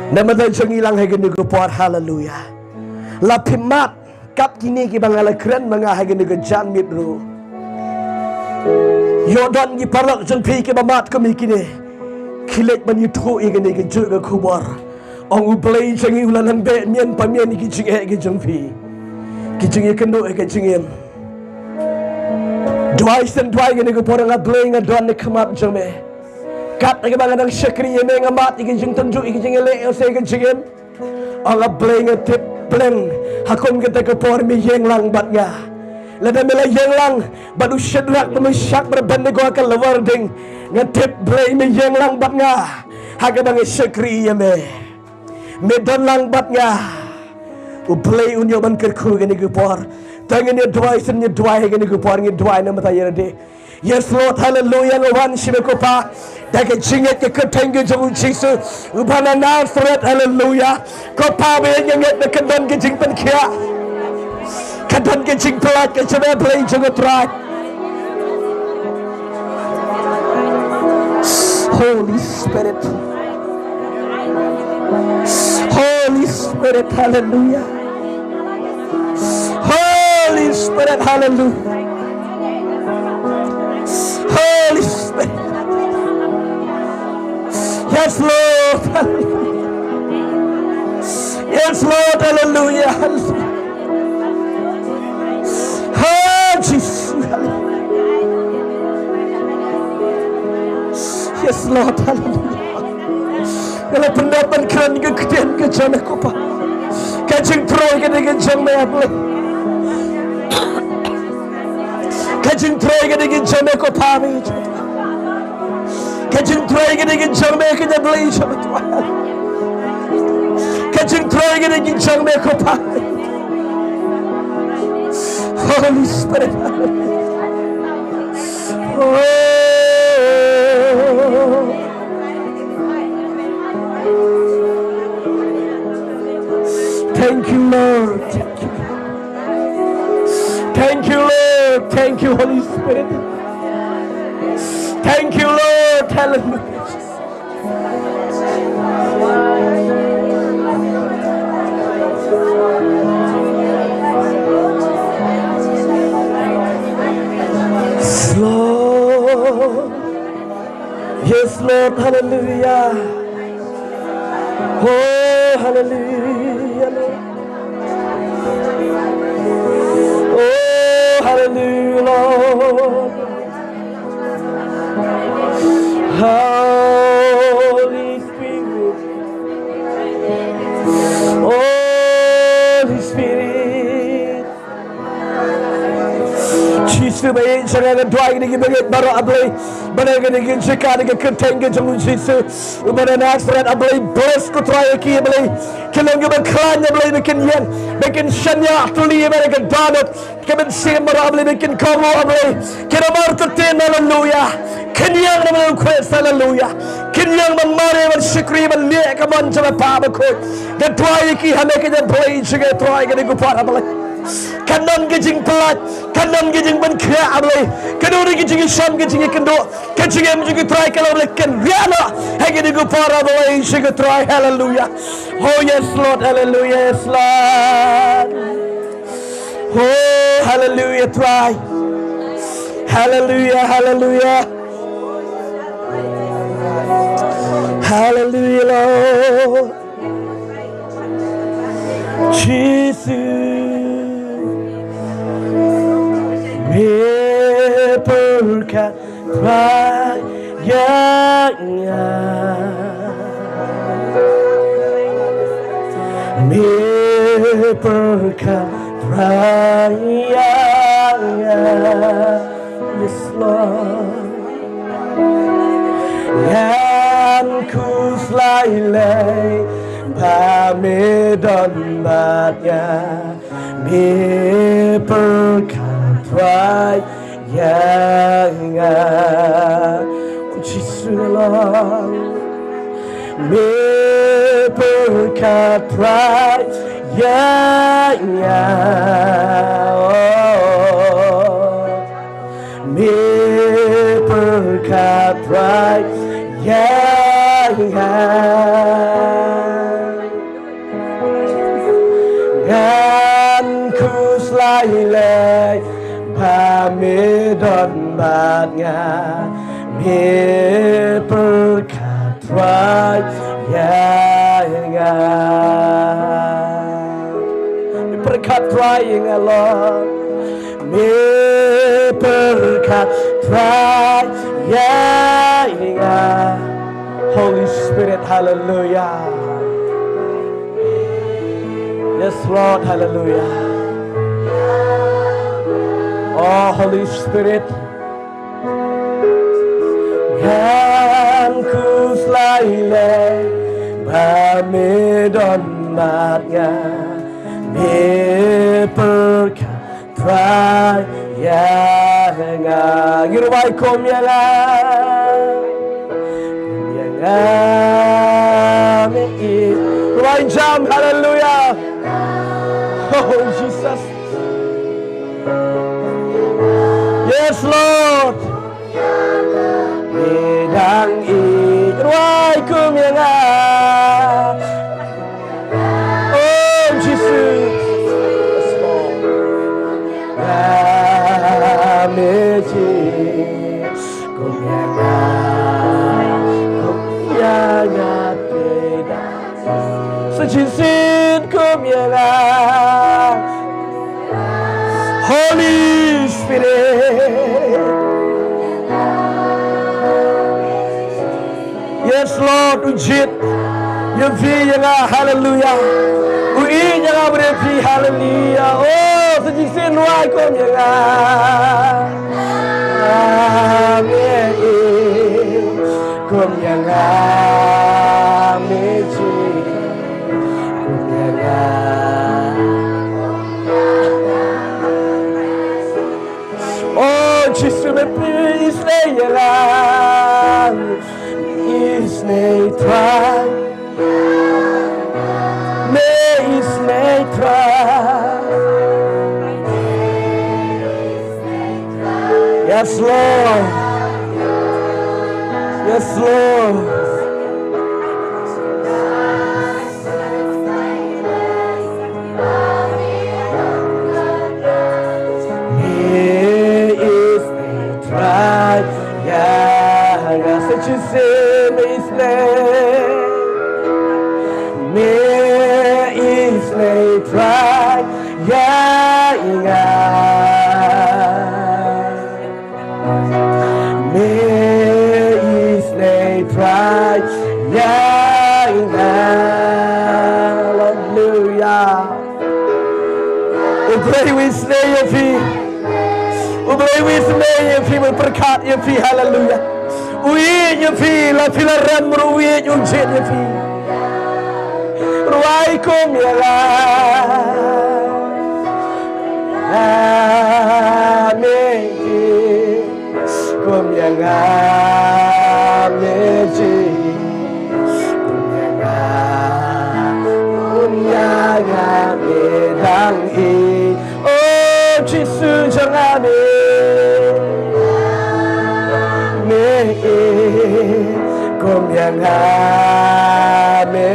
Namatay siyang ilang haginugupot, hallelujah. Lapimat, kap kini ki bang alakren mga haginugajan mitro. Yodon ki parak jeng pi ki bamat kami kini. Kilet man yutu igani ki juga kubar. Ong ublay jeng ulan ang be mien pamien ki jeng ki jeng pi. Ki jeng kendo ki jeng. Duwai sen duwai gani ko porang ablay nga don ni kamat jeng me. Kat lagi bang adang syakri ye me ngamat iki jeng tunjuk iki jeng le o se ki jeng. Ong ablay nga tip bleng hakon kita ko por mi yeng lang bat nga. Lada mela yeng lang badu syadrak memusyak berbanding ko akan lewarding ngetip blay me yeng lang bat nga haga bang syakri ye me don lang bat nga ublay unyo ban kerku gani gupor tangan ye duwai sen ye duwai gani gupor ye duwai na mata yerde. Yes Lord, hallelujah ngawan shime ko pa daga jinget ke ketengge jong Jesus ubana Nazareth, hallelujah ko pa be nget na kendon ke jing pen kia kadon ke jing pelat ke chebe play jong try. Holy Spirit, Holy Spirit, hallelujah. Holy Spirit, hallelujah. Holy Spirit, yes Lord, yes Lord, hallelujah, hallelujah. Oh Jesus, yes Lord, hallelujah. Kalau pendapat keren kegedean kejan aku pak, kajing troy kedegan jang meableh. Kajing troy kedegan jang aku pami. Kajing troy kedegan jang me keja beli sama Tuhan. Kajing troy kedegan jang me aku pami. Holy Spirit, oh, thank you Lord, thank you Lord, thank you Holy Spirit, thank you Lord, hallelujah. Lord, yes Lord, hallelujah. Oh, hallelujah, Lord. Oh, hallelujah, Lord. Holy Spirit, Holy Spirit. Jesus baik sangat doa ini kita baru ablay mana kita jika kita ketengge jemu Jesus mana Nazareth ablay bless ko try ki ablay kilong kita klan ablay bikin yen bikin shanya tuli mana kita donut kita sim ablay bikin kamu ablay kita martatin hallelujah kenyang nama kuat hallelujah kenyang mari bersyukur melihat kaman coba pabakut dan doa ki hanya kita play juga doa kita kupat ablay kanan gijing pelat kanan gijing benkaya ablay kedua gijing syam gijing kendo gijing em juga try kalau lekan riana hagi digu para ablay juga try hallelujah. Oh yes Lord, hallelujah, yes Lord. Oh hallelujah, try hallelujah, hallelujah, hallelujah Lord Jesus. Berkat rayanya, berkat rayanya, yes Lord. Yang ku selai pamedon batnya, berkat rayanya, Jesus Lord, berkat rayanya, berkat rayanya. lai pamedon batnya me berkat raya berkat raya Allah me berkat raya Holy Spirit, hallelujah. Yes, Lord, hallelujah. Oh, Holy Spirit, yang ku selailai pamedon matnya me berkat raya Jingduwai kom yang Right jump, hallelujah. Oh, Jesus. Yes, Lord. Bidang Jingduwai kom yang oh, Jesus. Yes, Lord. Ramejis kom yang Sejisin kumyalan Holy Spirit. Yes, Lord, ujit Yafi yang hallelujah Ui yang berfi hallelujah. Oh, sejisin wai kumyalan Amin kumyalan Meji Oh, Jesus, me please lay around. Is me try. Me is me try. Yes, Lord. Yes, Lord. You say me is me try me is me try hallelujah. Ubray we stay your feet. Ubray we stay your feet. Berkat your feet. Hallelujah. Uwi your feet. La filaran meruwi yung jet your feet. Ruai kom ya la. Amen. Kom ya la. Oh, Jesus, jangan kom yang amejit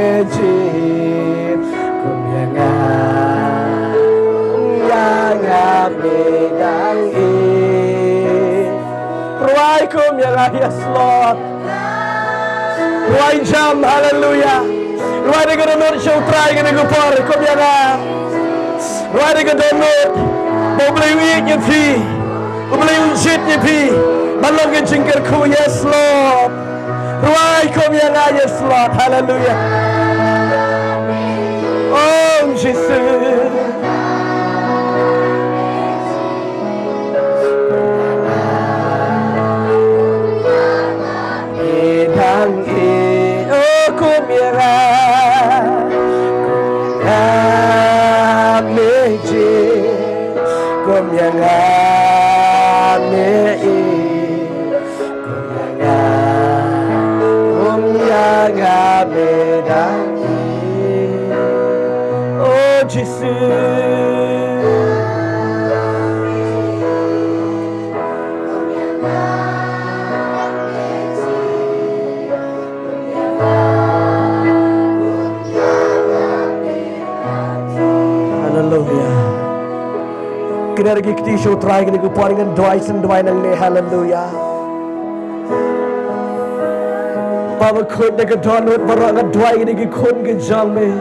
kom yang amedang ruai kom yang yes Lord ruai jam hallelujah ruai dengan donor show try dengan gupor kom yang ruai dengan donor mau beli wiknya fi mau beli unjitnya fi balong ke jingkerku yes Lord ruai kom yang yes Lord hallelujah oh Jesus edang oh kom yang ameje kom yang oh Jesus hallelujah kira lagi kita show try kita kuparing dengan doa nang le hallelujah. Bapa kun dengan donut barang dengan doa kita kun ke jam me.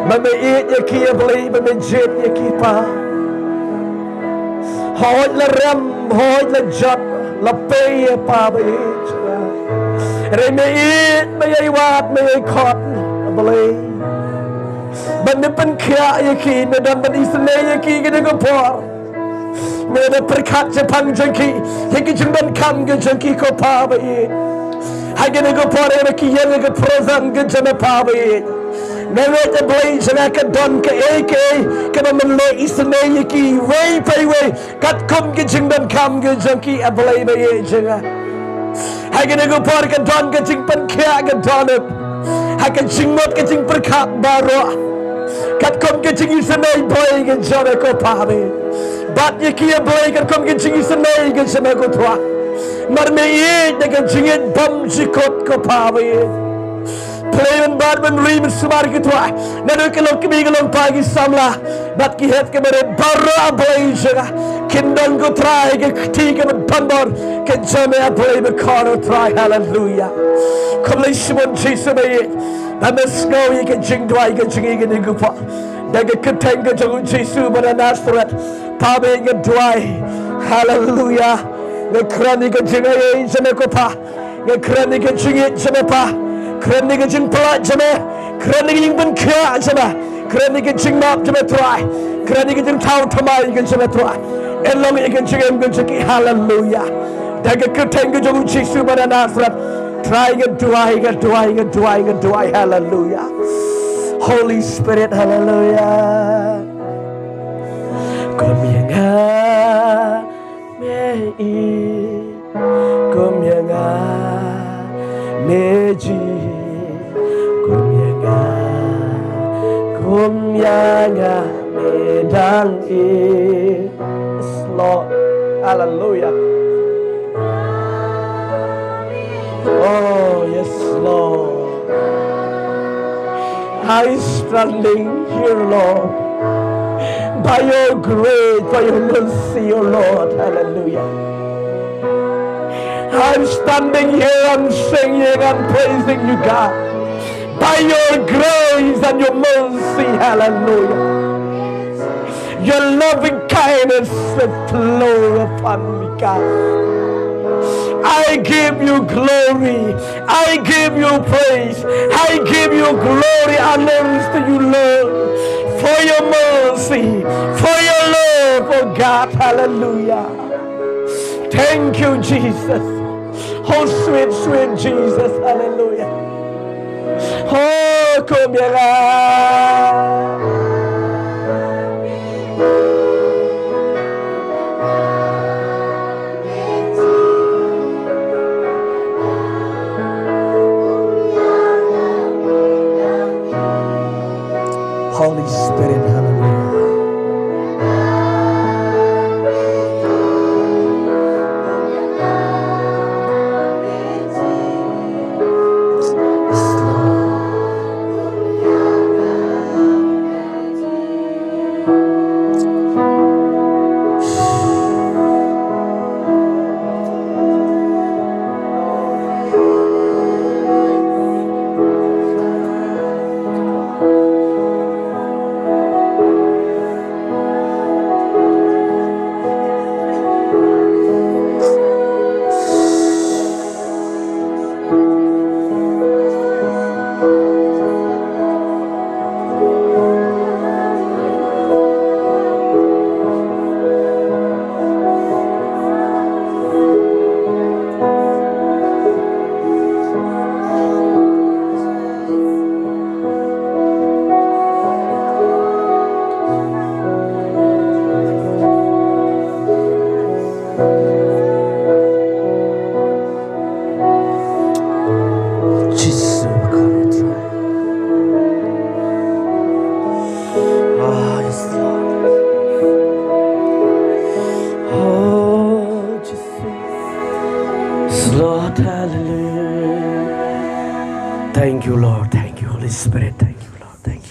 Bapa eat ya kia beli, bapa jet ya kipa. Hoi la ram, hoi la jat, la pay ya bapa eat. Reme eat, me ay wat, me ay cot, beli. Benda penkia ya ki, medan benda isle ya ki kita kupar. Meda perkat Jepang jengki, hingga jengban kam ke jengki ko bapa eat. Hagi na kupar ya ki ya na kuprozan ke jeme bapa eat. Never the blaze and I can don ka AK, can I malay isle ya ki, way pay way, kat kum ke jengban kam ke jengki a blay ba ye jenga. Hagi na kupar ka don ka jeng penkia ka don it. Hagi jengmot ka jeng perkat baro. Kat kom ke jingi senai boy ke jana ko pabe. Bat ye kia boy kat kom ke jingi senai ke jana ko tua. Mar me ye de ke jingi bam jikot ko pabe. Play and bad when ream sumar ke tua. Nado ke lok mi ke lok pagi samla. Bat ki het ke mere barra boy jaga. Kindon ko try ke ti ke bandor ke jana boy be karo try hallelujah. Kom le shimon Jesus me. Namasko ye ke jingduwai ke jingi ke nigupa. Daga keteng ke jangun Jesu pada Nazareth. Pabe ke duwai. Hallelujah. Nge krani ke jingi ye jeme kopa. Nge krani ke jingi jeme pa. Krani ke jing pelat jeme. Krani ke jing ben kia jeme. Krani ke jing map jeme tuai. Krani ke jing tau tamai ke jeme tuai. Elong ye ke jingem ke jingi. Hallelujah. Daga keteng ke jangun Jesu pada Nazareth. Try get duwai, hallelujah. Holy Spirit, hallelujah. Kom yang mei, kom yang meji, kom yang medang Yes, Lord, hallelujah. Oh, yes, Lord. I standing here, Lord, by your grace, by your mercy, oh Lord, hallelujah. I'm standing here, I'm singing, I'm praising you, God, by your grace and your mercy, hallelujah. Your loving kindness flow upon me, God. I give you glory. I give you praise. I give you glory and thanks to you, Lord, for your mercy, for your love, oh God. Hallelujah. Thank you, Jesus. Oh, sweet, sweet Jesus. Hallelujah. Oh, come here. Holy Spirit, hallelujah. Lord, hallelujah. Thank you, Lord. Thank you, Holy Spirit. Thank you.